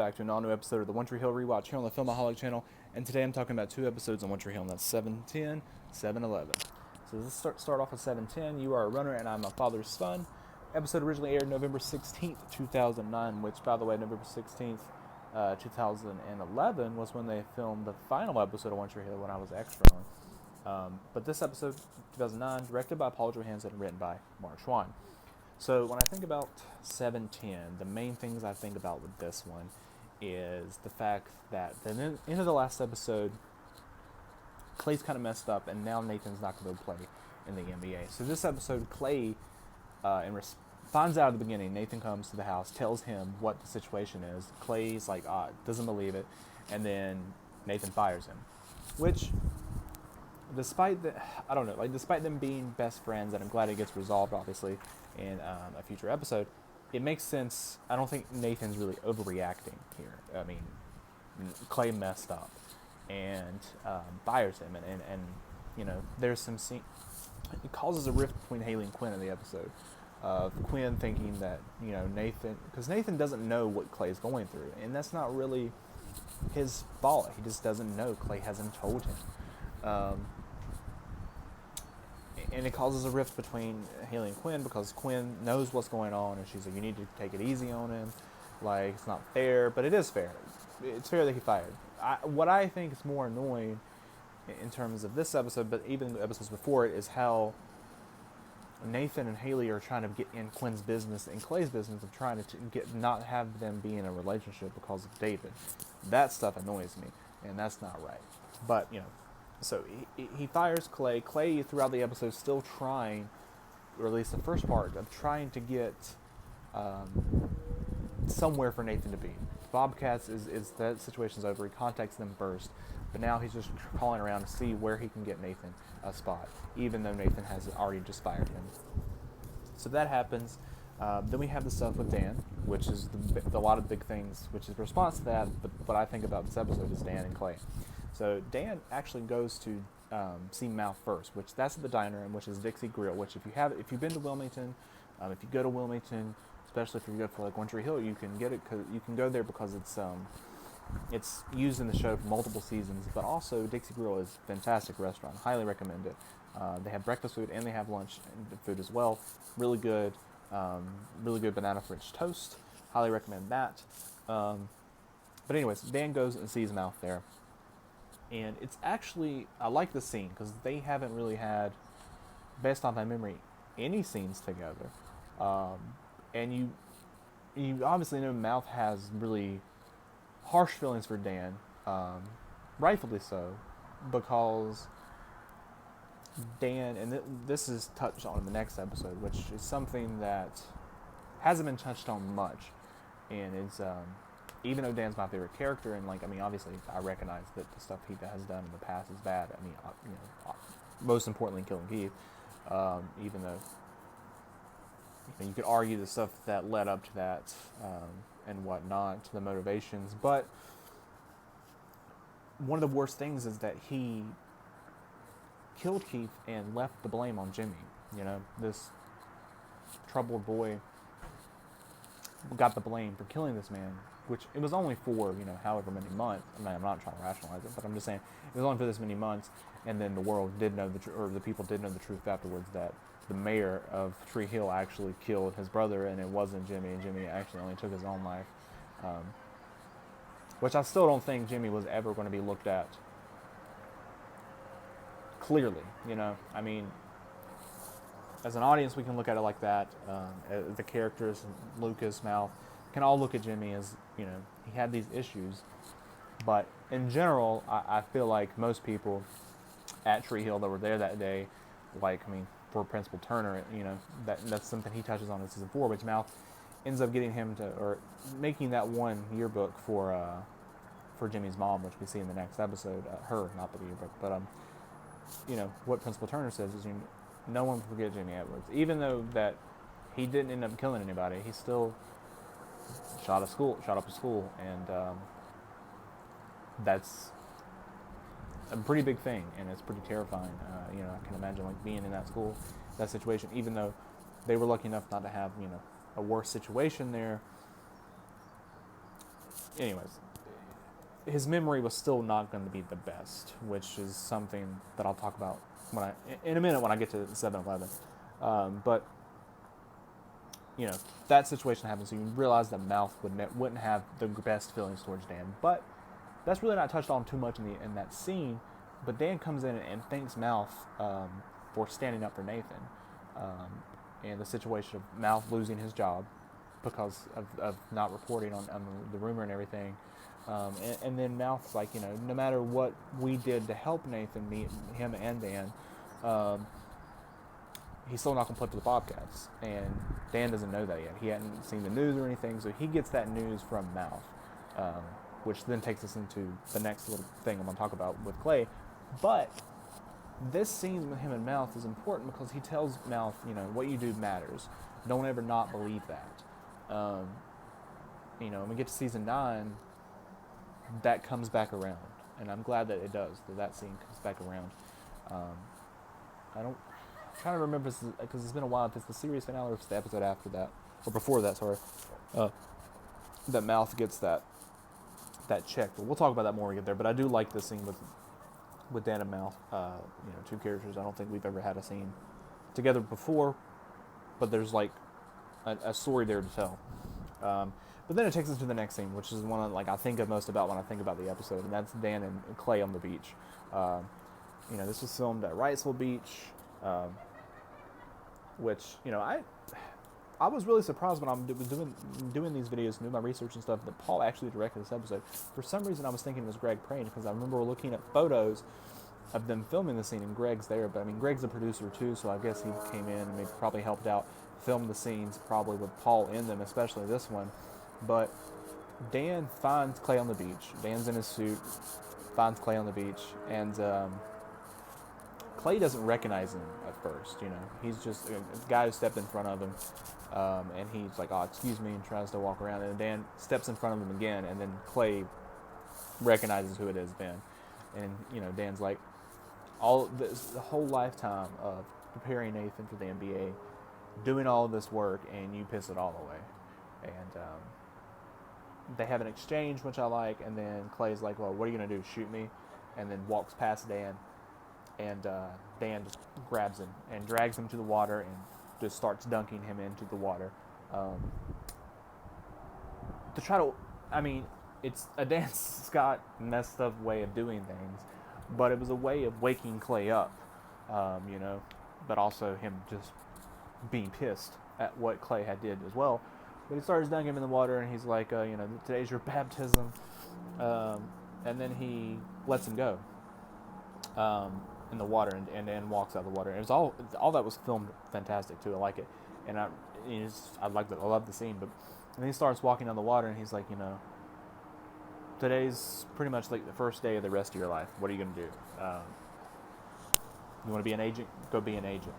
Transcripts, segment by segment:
back to an all-new episode of the One Tree Hill Rewatch here on the Filmaholic channel, and today I'm talking about two episodes on One Tree Hill, and that's 710, 711. So let's start off with 710. You are a runner, and I'm a father's son. Episode originally aired November 16th, 2009, which, by the way, November 16th, 2011 was when they filmed the final episode of One Tree Hill when I was extra on. But this episode, 2009, directed by Paul Johansson and written by Mark Schwann. So when I think about 710, the main things I think about with this one is the fact that at the end of the last episode, Clay's kind of messed up, and now Nathan's not going to play in the NBA. So this episode, Clay finds out at the beginning. Nathan comes to the house, tells him what the situation is. Clay's like, doesn't believe it, and then Nathan fires him. Which, despite them being best friends, and I'm glad it gets resolved, obviously, in a future episode, it makes sense. I don't think Nathan's really overreacting here. I mean, Clay messed up and fires him, and you know, there's some scene. It causes a rift between Haley and Quinn in the episode, of Quinn thinking that, you know, because Nathan doesn't know what Clay's going through, and that's not really his fault. He just doesn't know. Clay hasn't told him. And it causes a rift between Haley and Quinn because Quinn knows what's going on, and she's like, you need to take it easy on him. Like, it's not fair, but it is fair. It's fair that he fired. What I think is more annoying in terms of this episode, but even the episodes before it, is how Nathan and Haley are trying to get in Quinn's business and Clay's business of trying to not have them be in a relationship because of David. That stuff annoys me, and that's not right. But, you know, so he fires Clay. Clay, throughout the episode, is still trying, or at least the first part, of trying to get somewhere for Nathan to be. Bobcats is that situation's over. He contacts them first, but now he's just calling around to see where he can get Nathan a spot, even though Nathan has already just fired him. So that happens. Then we have the stuff with Dan, which is a lot of big things, which is a response to that. But what I think about this episode is Dan and Clay. So Dan actually goes to see Mouth first, which that's at the diner, and which is Dixie Grill. Which if you've been to Wilmington, if you go to Wilmington, especially if you go for like One Tree Hill, you can get it. You can go there because it's used in the show for multiple seasons. But also Dixie Grill is a fantastic restaurant. Highly recommend it. They have breakfast food and they have lunch food as well. Really good banana French toast. Highly recommend that. But anyways, Dan goes and sees Mouth there. And it's actually, I like the scene because they haven't really had, based on my memory, any scenes together. And you obviously know Mouth has really harsh feelings for Dan, rightfully so, because Dan, and this is touched on in the next episode, which is something that hasn't been touched on much, and it's, even though Dan's my favorite character, and obviously I recognize that the stuff he has done in the past is bad. Most importantly, killing Keith. Even though you could argue the stuff that led up to that and whatnot, the motivations. But one of the worst things is that he killed Keith and left the blame on Jimmy. You know, this troubled boy got the blame for killing this man, which it was only for, however many months. I mean, I'm not trying to rationalize it, but I'm just saying it was only for this many months, and then the world did know the people did know the truth afterwards, that the mayor of Tree Hill actually killed his brother, and it wasn't Jimmy, and Jimmy actually only took his own life. Which I still don't think Jimmy was ever going to be looked at clearly, I mean, as an audience, we can look at it like that. The characters, Lucas, Mouth, can all look at Jimmy as, he had these issues. But in general, I feel like most people at Tree Hill that were there that day, for Principal Turner, that's something he touches on in season 4, which Mouth ends up getting him to, or making that one yearbook for Jimmy's mom, which we see in the next episode. Her, not the yearbook, but what Principal Turner says is, no one will forget Jimmy Edwards, even though that he didn't end up killing anybody. He still shot up a school, and that's a pretty big thing, and it's pretty terrifying. I can imagine being in that school, that situation, even though they were lucky enough not to have a worse situation there. anyways, his memory was still not going to be the best, which is something that I'll talk about in a minute when I get to 7-Eleven. But you know, that situation happens, so you realize that Mouth wouldn't have the best feelings towards Dan. But that's really not touched on too much in that scene. But Dan comes in and thanks Mouth for standing up for Nathan, and the situation of Mouth losing his job because of not reporting on the rumor and everything. And then Mouth's like, you know, no matter what we did to help Nathan meet him and Dan, he's still not going to play for the Bobcats. And Dan doesn't know that yet. He hadn't seen the news or anything, so he gets that news from Mouth, which then takes us into the next little thing I'm going to talk about with Clay. But this scene with him and Mouth is important because he tells Mouth, you know, what you do matters. Don't ever not believe that. You know, when we get to season 9, that comes back around, and I'm glad that it does. That scene comes back around. I'm trying to remember because it's been a while. If it's the series finale or if it's the episode after that, or before that, sorry. That Mouth gets that check. But we'll talk about that more when we get there. But I do like this scene with Dan and Mouth. You know, two characters I don't think we've ever had a scene together before, but there's like a story there to tell. But then it takes us to the next scene, which is the one I think of most about when I think about the episode, and that's Dan and Clay on the beach. You know, this was filmed at Wrightsville Beach, which, you know, I was really surprised when I was doing these videos and doing my research and stuff that Paul actually directed this episode. For some reason, I was thinking it was Greg Prane because I remember looking at photos of them filming the scene, and Greg's there. But I mean, Greg's a producer too, so I guess he came in and maybe probably helped out film the scenes, probably with Paul in them, especially this one. But Dan finds Clay on the beach. Dan's in his suit, finds Clay on the beach, and Clay doesn't recognize him at first. You know, he's just a guy who stepped in front of him, and he's like, "Oh, excuse me," and tries to walk around. And Dan steps in front of him again, and then Clay recognizes who it is then. And you know, Dan's like, the whole lifetime of preparing Nathan for the NBA, doing all of this work, and you piss it all away. And they have an exchange, which I like, and then Clay's like, well, what are you going to do, shoot me? And then walks past Dan, and Dan just grabs him and drags him to the water and just starts dunking him into the water. To try to, I mean, it's a Dan Scott messed up way of doing things, but it was a way of waking Clay up, you know, but also him just being pissed at what Clay had did as well. But he starts dunking him in the water, and he's like, you know, today's your baptism. And then he lets him go in the water, and Dan walks out of the water. And it was all that was filmed fantastic too. I like it, and I love the scene. But then he starts walking down the water, and he's like, you know, today's pretty much like the first day of the rest of your life. What are you gonna do? You want to be an agent? Go be an agent.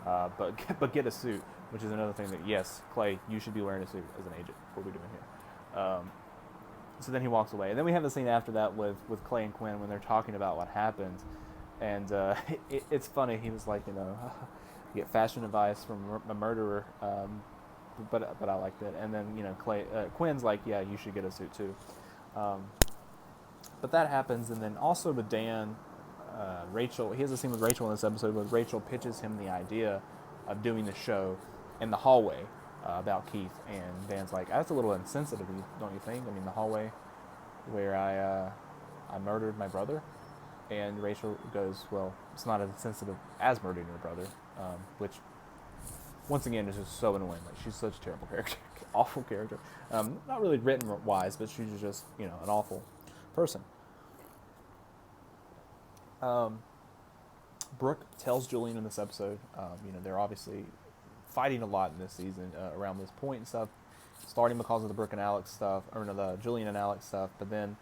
But get a suit, which is another thing that, yes, Clay, you should be wearing a suit as an agent. What are we doing here? So then he walks away. And then we have the scene after that with Clay and Quinn when they're talking about what happened. And it's funny. He was like, you know, you get fashion advice from a murderer, but I liked it. And then, you know, Quinn's like, yeah, you should get a suit too. But that happens. And then also with Dan, Rachel, he has a scene with Rachel in this episode where Rachel pitches him the idea of doing the show in the hallway about Keith, and Dan's like, that's a little insensitive, don't you think? I mean, the hallway where I murdered my brother. And Rachel goes, well, it's not as sensitive as murdering your brother, which, once again, is just so annoying. Like, she's such a terrible character, awful character. Not really written wise, but she's just, you know, an awful person. Brooke tells Julian in this episode, you know, they're obviously fighting a lot in this season around this point and stuff, starting because of the Brooke and Alex stuff, or no, the Julian and Alex stuff, but then,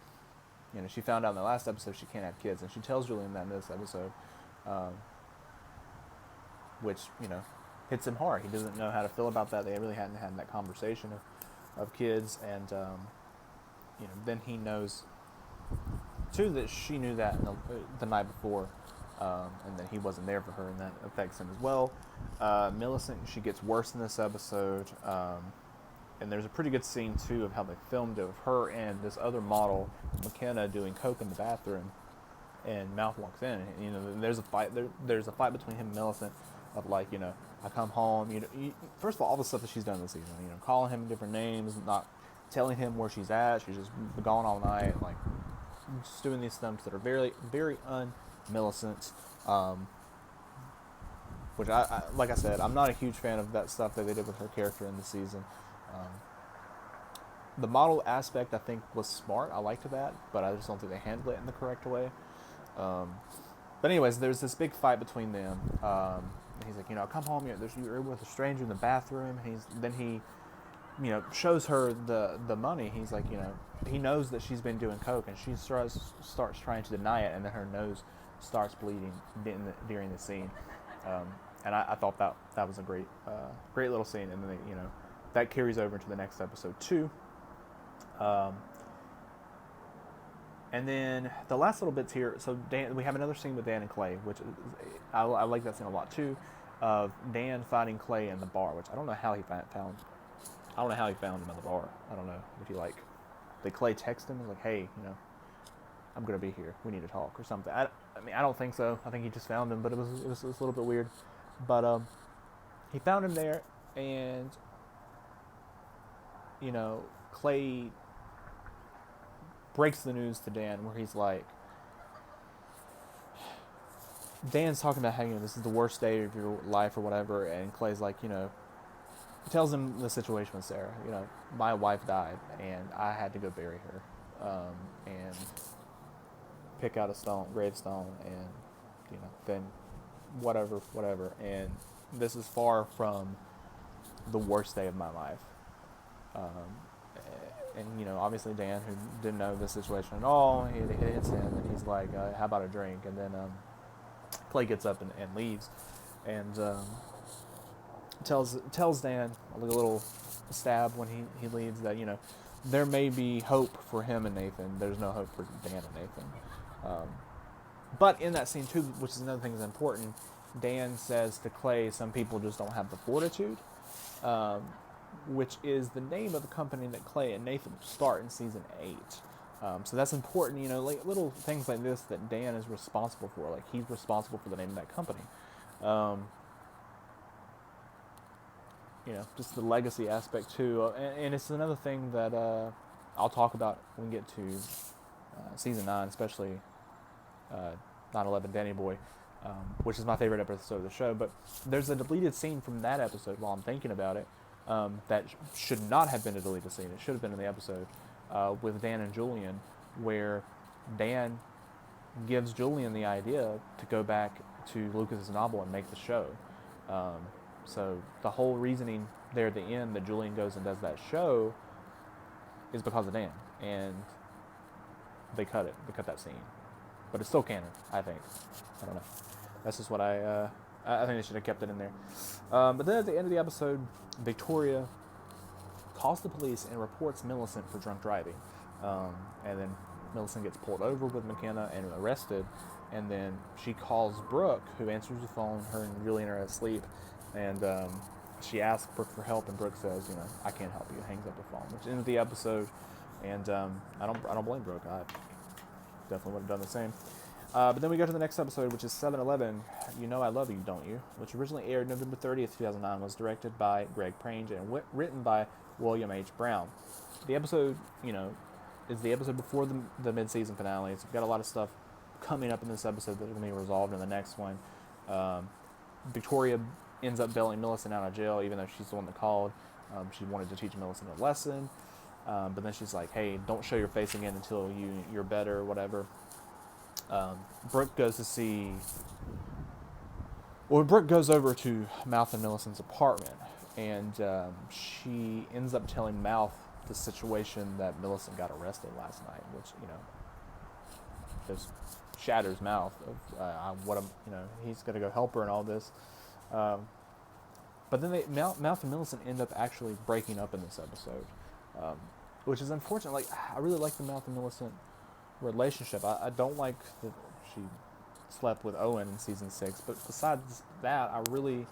you know, she found out in the last episode she can't have kids, and she tells Julian that in this episode, which, you know, hits him hard. He doesn't know how to feel about that. They really hadn't had that conversation of kids, and, you know, then he knows, too, that she knew that the night before, and that he wasn't there for her, and that affects him as well. Millicent, she gets worse in this episode. and there's a pretty good scene too of how they filmed it, of her and this other model, McKenna, doing coke in the bathroom, and Mouth walks in, and there's a fight. There's a fight between him and Millicent, of like, I come home. First of all the stuff that she's done this season, calling him different names, not telling him where she's at. She's just gone all night, like just doing these stunts that are very, very un-Millicent. Which I like I said, I'm not a huge fan of that stuff that they did with her character in the season. The model aspect, I think, was smart. I liked that, but I just don't think they handled it in the correct way. But anyways, there's this big fight between them. He's like, come home. You're with a stranger in the bathroom. Then he shows her the money. He's like, he knows that she's been doing coke, and she starts trying to deny it, and then her nose starts bleeding during the scene. And I thought that was a great little scene, and then that carries over into the next episode too. And then the last little bits here. So we have another scene with Dan and Clay, which I like that scene a lot too, of Dan finding Clay in the bar, which I don't know how he found. I don't know how he found him in the bar. I don't know if did Clay text him and was like, hey, I'm gonna be here. We need to talk or something. I don't think so. I think he just found him, but it was a little bit weird. But he found him there, and Clay breaks the news to Dan, where he's like, Dan's talking about how this is the worst day of your life or whatever, and Clay's like, he tells him the situation with Sarah. My wife died, and I had to go bury her, and pick out a gravestone, and then whatever, and this is far from the worst day of my life. And obviously Dan, who didn't know this situation at all, he hits him, and he's like, how about a drink? And then Clay gets up and leaves, and tells Dan a little stab when he leaves that there may be hope for him and Nathan. There's no hope for Dan and Nathan. But in that scene too, which is another thing that's important, Dan says to Clay, some people just don't have the fortitude, which is the name of the company that Clay and Nathan start in season 8. So that's important, like little things like this that Dan is responsible for. Like, he's responsible for the name of that company. Just the legacy aspect too. And it's another thing that I'll talk about when we get to season 9, especially 9/11 Danny Boy, which is my favorite episode of the show. But there's a deleted scene from that episode, while I'm thinking about it, that should not have been a deleted scene. It should have been in the episode with Dan and Julian, where Dan gives Julian the idea to go back to Lucas's novel and make the show. So the whole reasoning there at the end that Julian goes and does that show is because of Dan, and they cut it. They cut that scene, but it's still canon, I think. I don't know. That's just what I think they should have kept it in there. But then at the end of the episode, Victoria calls the police and reports Millicent for drunk driving. And then Millicent gets pulled over with McKenna and arrested. And then she calls Brooke, who answers the phone. Her and Julian are asleep. And she asks Brooke for help, and Brooke says, I can't help you. Hangs up the phone, which ends the episode. And I don't blame Brooke. I definitely would have done the same. But then we go to the next episode, which is 7/11, You Know I Love You, Don't You? Which originally aired November 30th, 2009, was directed by Greg Prange and written by William H. Brown. The episode, is the episode before the mid-season finale. So we've got a lot of stuff coming up in this episode that are going to be resolved in the next one. Victoria ends up bailing Millicent out of jail, even though she's the one that called. She wanted to teach Millicent a lesson. But then she's like, hey, don't show your face again until you're better or whatever. Brooke goes to see... Well, Brooke goes over to Mouth and Millicent's apartment, and she ends up telling Mouth the situation that Millicent got arrested last night, which, just shatters Mouth of he's got to go help her and all this. But then Mouth and Millicent end up actually breaking up in this episode, which is unfortunate. Like, I really like the Mouth and Millicent relationship. I don't like that she slept with Owen in season 6, but besides that, I really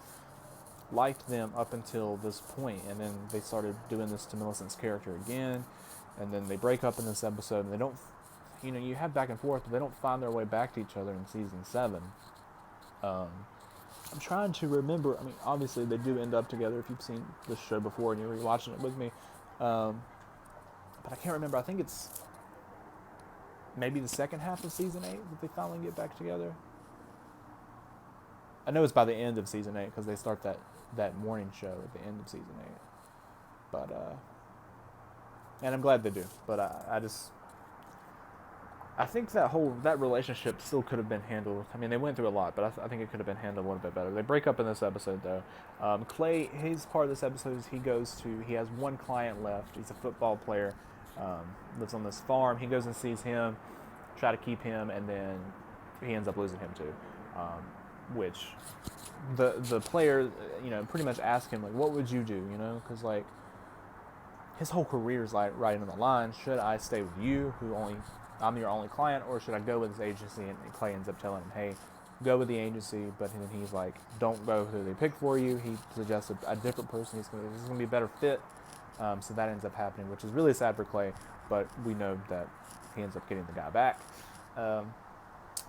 liked them up until this point, and then they started doing this to Millicent's character again, and then they break up in this episode, and they don't, you have back and forth, but they don't find their way back to each other in season 7. I'm trying to remember. I mean, obviously they do end up together if you've seen this show before and you're watching it with me. But I can't remember. I think it's maybe the second half of season 8 that they finally get back together. I know it's by the end of season 8 because they start that morning show at the end of season 8. But and I'm glad they do. But I think that relationship still could have been handled. I mean, they went through a lot, but I think it could have been handled a little bit better. They break up in this episode, though. Clay, his part of this episode is he has one client left. He's a football player, lives on this farm. He goes and sees him, try to keep him, and then he ends up losing him too. Which the player, pretty much asked him, like, what would you do, because, like, his whole career is like right on the line. Should I stay with you, I'm your only client, or should I go with this agency? And Clay ends up telling him, hey, go with the agency, but then he's like, don't go who they pick for you. He suggests a different person. This is going to be a better fit. So that ends up happening, which is really sad for Clay, but we know that he ends up getting the guy back.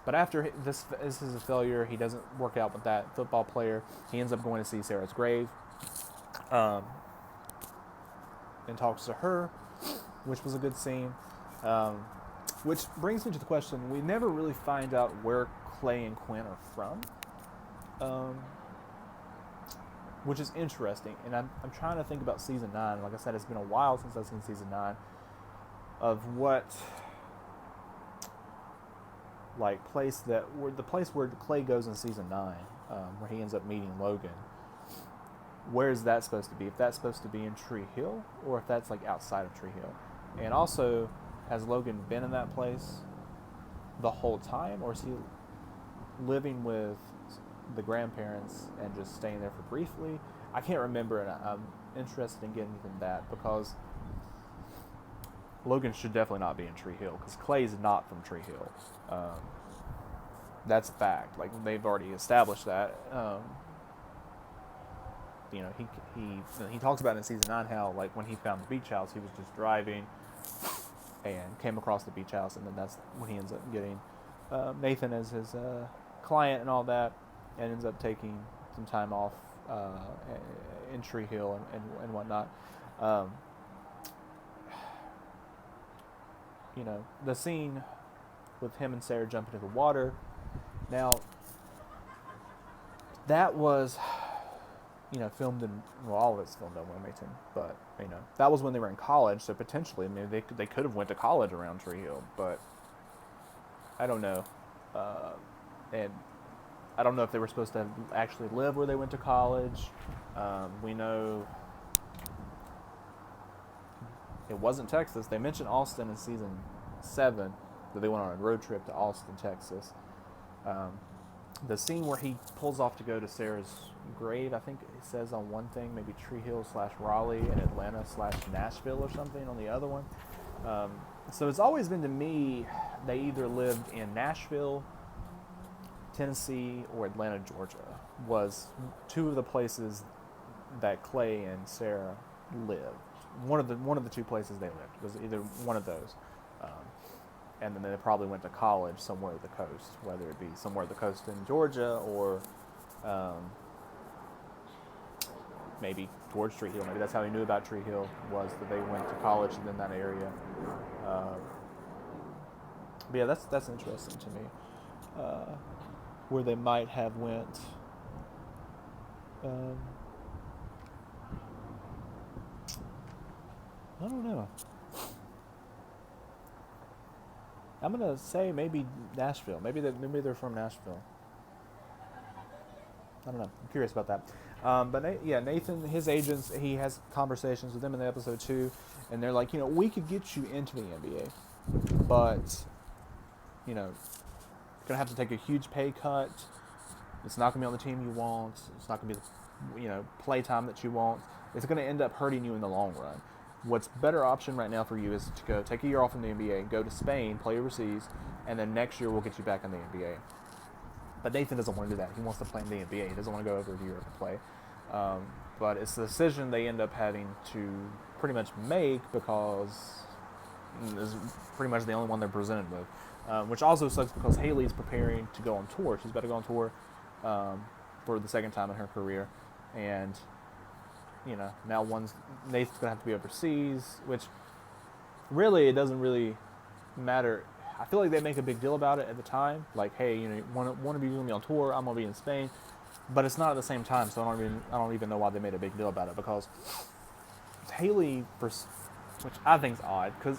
But after this is a failure, he doesn't work out with that football player. He ends up going to see Sarah's grave and talks to her, which was a good scene. Which brings me to the question, we never really find out where Clay and Quinn are from, which is interesting. And I'm trying to think about season 9. Like I said, it's been a while since I've seen season 9, of what, like, the place where Clay goes in season 9, where he ends up meeting Logan. Where is that supposed to be? If that's supposed to be in Tree Hill, or if that's, like, outside of Tree Hill. And also, has Logan been in that place the whole time, or is he living with the grandparents and just staying there for briefly? I can't remember, and I'm interested in getting into that, because Logan should definitely not be in Tree Hill, because Clay's not from Tree Hill. That's a fact. Like, they've already established that. He talks about in season 9 how, like, when he found the beach house, he was just driving and came across the beach house, and then that's when he ends up getting Nathan as his client and all that, and ends up taking some time off in Tree Hill and whatnot. The scene with him and Sarah jumping into the water. Now, that was, filmed in, all of it's filmed in Wilmington, but, that was when they were in college, so potentially, they could have went to college around Tree Hill, but I don't know. And I don't know if they were supposed to actually live where they went to college. We know it wasn't Texas. They mentioned Austin in season 7, that they went on a road trip to Austin, Texas. The scene where he pulls off to go to Sarah's grave, I think it says on one thing, maybe Tree Hill / Raleigh, and Atlanta / Nashville or something on the other one. So it's always been to me, they either lived in Nashville, Tennessee, or Atlanta, Georgia, was two of the places that Clay and Sarah lived. One of the two places they lived was either one of those. And then they probably went to college somewhere at the coast, whether it be somewhere at the coast in Georgia or maybe towards Tree Hill. Maybe that's how he knew about Tree Hill, was that they went to college in that area. But yeah, that's interesting to me, where they might have went. I don't know. I'm gonna say maybe Nashville. Maybe they're from Nashville. I don't know. I'm curious about that. But Nathan, his agents, he has conversations with them in the episode 2, and they're like, we could get you into the NBA, but you're gonna have to take a huge pay cut. It's not gonna be on the team you want. It's not gonna be the play time that you want. It's gonna end up hurting you in the long run. What's better option right now for you is to go take a year off in the NBA, go to Spain, play overseas, and then next year we'll get you back in the NBA. But Nathan doesn't want to do that. He wants to play in the NBA. He doesn't want to go over to Europe and play. But it's the decision they end up having to pretty much make because it's pretty much the only one they're presented with. Which also sucks because Haley's preparing to go on tour. She's about to go on tour for the second time in her career. And, now Nathan's going to have to be overseas, which really it doesn't really matter. I feel like they make a big deal about it at the time. Like, hey, one of you is going to be on tour, I'm going to be in Spain. But it's not at the same time, so I don't even know why they made a big deal about it. Because Haley, which I think is odd, because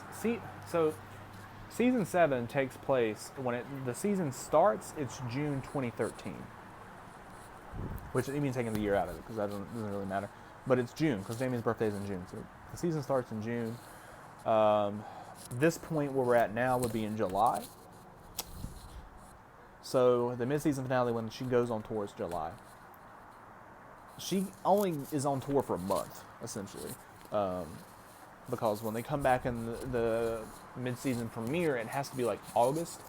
Season 7 takes place when the season starts. It's June 2013, which it means taking the year out of it because that doesn't really matter. But it's June because Damien's birthday is in June, so the season starts in June. This point where we're at now would be in July. So the mid-season finale, when she goes on tour, is July. She only is on tour for a month, essentially. Because when they come back in the mid-season premiere, it has to be like August.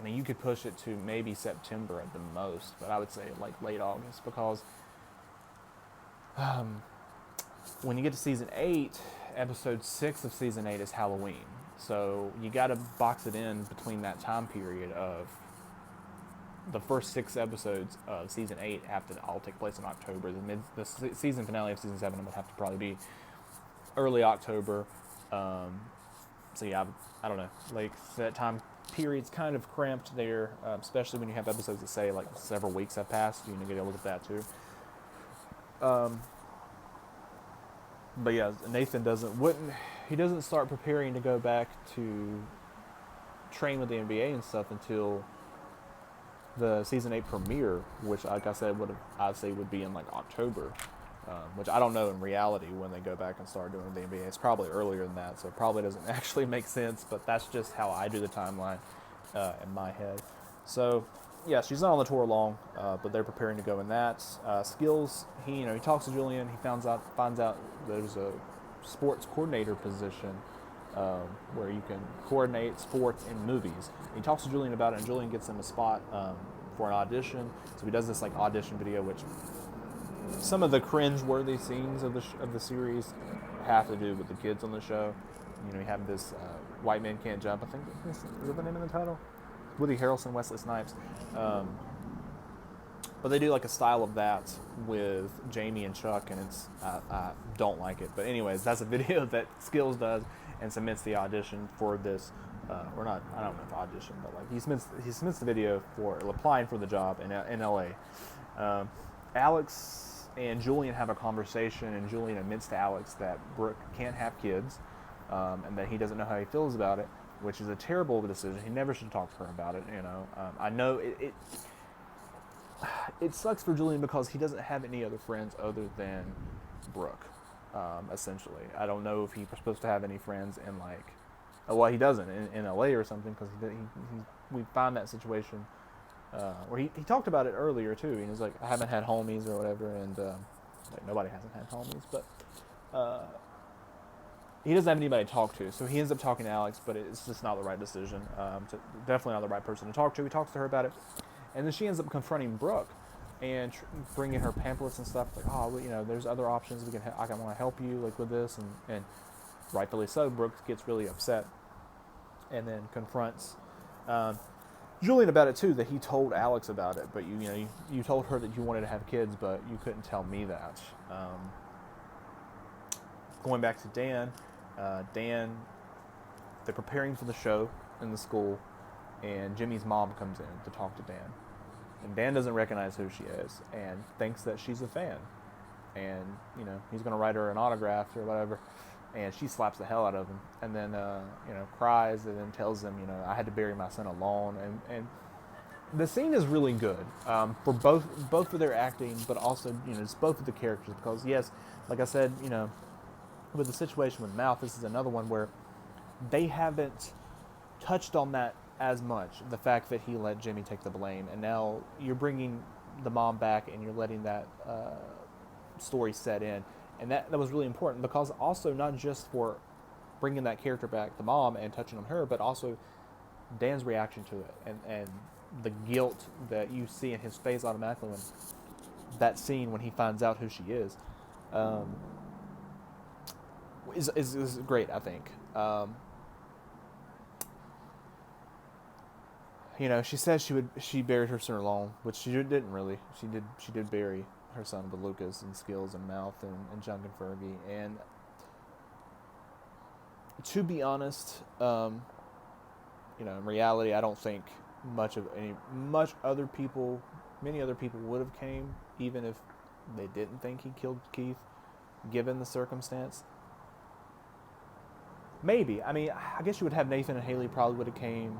You could push it to maybe September at the most, but I would say like late August because when you get to season 8, episode 6 of season 8 is Halloween. So you got to box it in between that time period of the first 6 episodes of season 8 have to all take place in October. The season finale of season 7 would have to probably be early October. So yeah, I don't know. Like that time period's kind of cramped there, especially when you have episodes that say like several weeks have passed. You get a look at that too. But yeah, Nathan doesn't start preparing to go back to train with the NBA and stuff until the season 8 premiere, which, like I said, I'd say would be in like October, which I don't know in reality when they go back and start doing the NBA. It's probably earlier than that, so it probably doesn't actually make sense. But that's just how I do the timeline in my head. So yeah, she's not on the tour long, but they're preparing to go in that. Skills, he talks to Julian. He finds out there's a sports coordinator position where you can coordinate sports in movies. He talks to Julian about it, and Julian gets him a spot for an audition. So he does this like audition video, which some of the cringe-worthy scenes of the series have to do with the kids on the show. You have this White Men Can't Jump. I think is that the name of the title? Woody Harrelson, Wesley Snipes. But they do like a style of that with Jamie and Chuck, and I don't like it. But anyways, that's a video that Skills does and submits the audition for this, or not, I don't know if audition, but like he submits the video for applying for the job in LA. Alex and Julian have a conversation, and Julian admits to Alex that Brooke can't have kids, and that he doesn't know how he feels about it, which is a terrible decision. He never should talk to her about it. I know it sucks for Julian because he doesn't have any other friends other than Brooke. Essentially, I don't know if he's supposed to have any friends in he doesn't in LA or something, because we found that situation where he talked about it earlier too. He was like, I haven't had homies or whatever, and nobody hasn't had homies, but he doesn't have anybody to talk to, so he ends up talking to Alex, but it's just not the right decision. Definitely not the right person to talk to. He talks to her about it, and then she ends up confronting Brooke and bringing her pamphlets and stuff. Like, there's other options. I want to help you with this, and rightfully so. Brooke gets really upset, and then confronts Julian about it too. That he told Alex about it, but you told her that you wanted to have kids, but you couldn't tell me that. Going back to Dan, they're preparing for the show in the school, and Jimmy's mom comes in to talk to Dan. And Dan doesn't recognize who she is and thinks that she's a fan. And, he's going to write her an autograph or whatever. And she slaps the hell out of him. And then, cries and then tells him, I had to bury my son alone. And the scene is really good for both of their acting, but also, just both of the characters. Because, yes, like I said, with the situation with Mouth, this is another one where they haven't touched on that as much, the fact that he let Jimmy take the blame, and now you're bringing the mom back and you're letting that story set in, and that was really important, because also not just for bringing that character back, the mom, and touching on her, but also Dan's reaction to it, and the guilt that you see in his face automatically when that scene when he finds out who she is great, I think. She said she buried her son alone, which she didn't really. She did bury her son with Lucas and Skills and Mouth and Junk and Fergie. And to be honest, in reality, I don't think many other people would have came, even if they didn't think he killed Keith, given the circumstance. Maybe. I mean, I guess you would have Nathan and Haley probably would have came.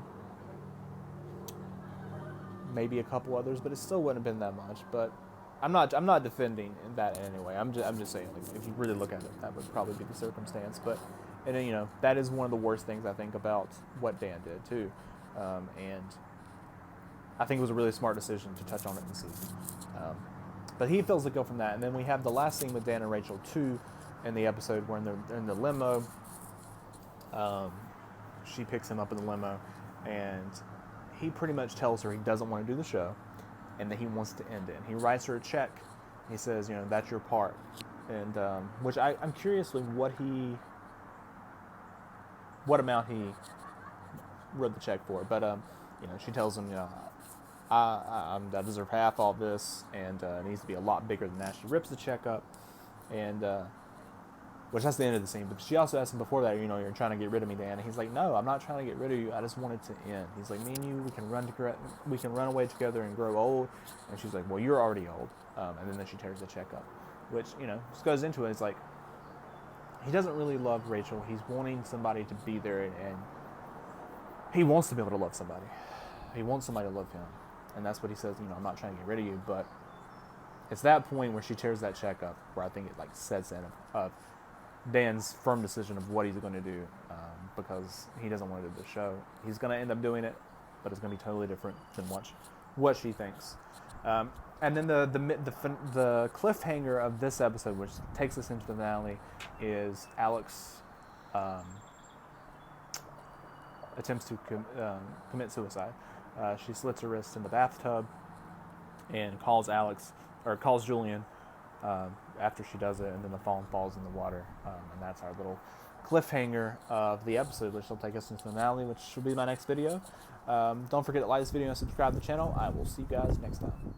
Maybe a couple others, but it still wouldn't have been that much. But I'm not defending that in any way. I'm just saying, like, if you really look at it, that would probably be the circumstance. But that is one of the worst things I think about what Dan did too, and I think it was a really smart decision to touch on it this season. But he feels the guilt from that, and then we have the last scene with Dan and Rachel too, in the episode where they're in the limo. She picks him up in the limo, and he pretty much tells her he doesn't want to do the show, and that he wants to end it. And he writes her a check. He says, that's your part, and which I'm curious what amount he wrote the check for. But she tells him, I deserve half all this, and it needs to be a lot bigger than that. She rips the check up, and which that's the end of the scene. But she also asked him before that, you're trying to get rid of me, Dan. And he's like, no, I'm not trying to get rid of you. I just want it to end. He's like, me and you, we can run away together and grow old. And she's like, well, you're already old. And then she tears the check up, which just goes into it. It's like, he doesn't really love Rachel. He's wanting somebody to be there, and he wants to be able to love somebody. He wants somebody to love him, and that's what he says. I'm not trying to get rid of you, but it's that point where she tears that check up where I think it sets in of Dan's firm decision of what he's going to do, because he doesn't want to do the show. He's going to end up doing it, but it's going to be totally different than what she thinks. And then the cliffhanger of this episode, which takes us into the finale, is Alex attempts to commit suicide. She slits her wrist in the bathtub and calls Julian after she does it, and then the phone falls in the water, and that's our little cliffhanger of the episode, which will take us into the finale, which will be my next video. Don't forget to like this video and subscribe to the channel. I will see you guys next time.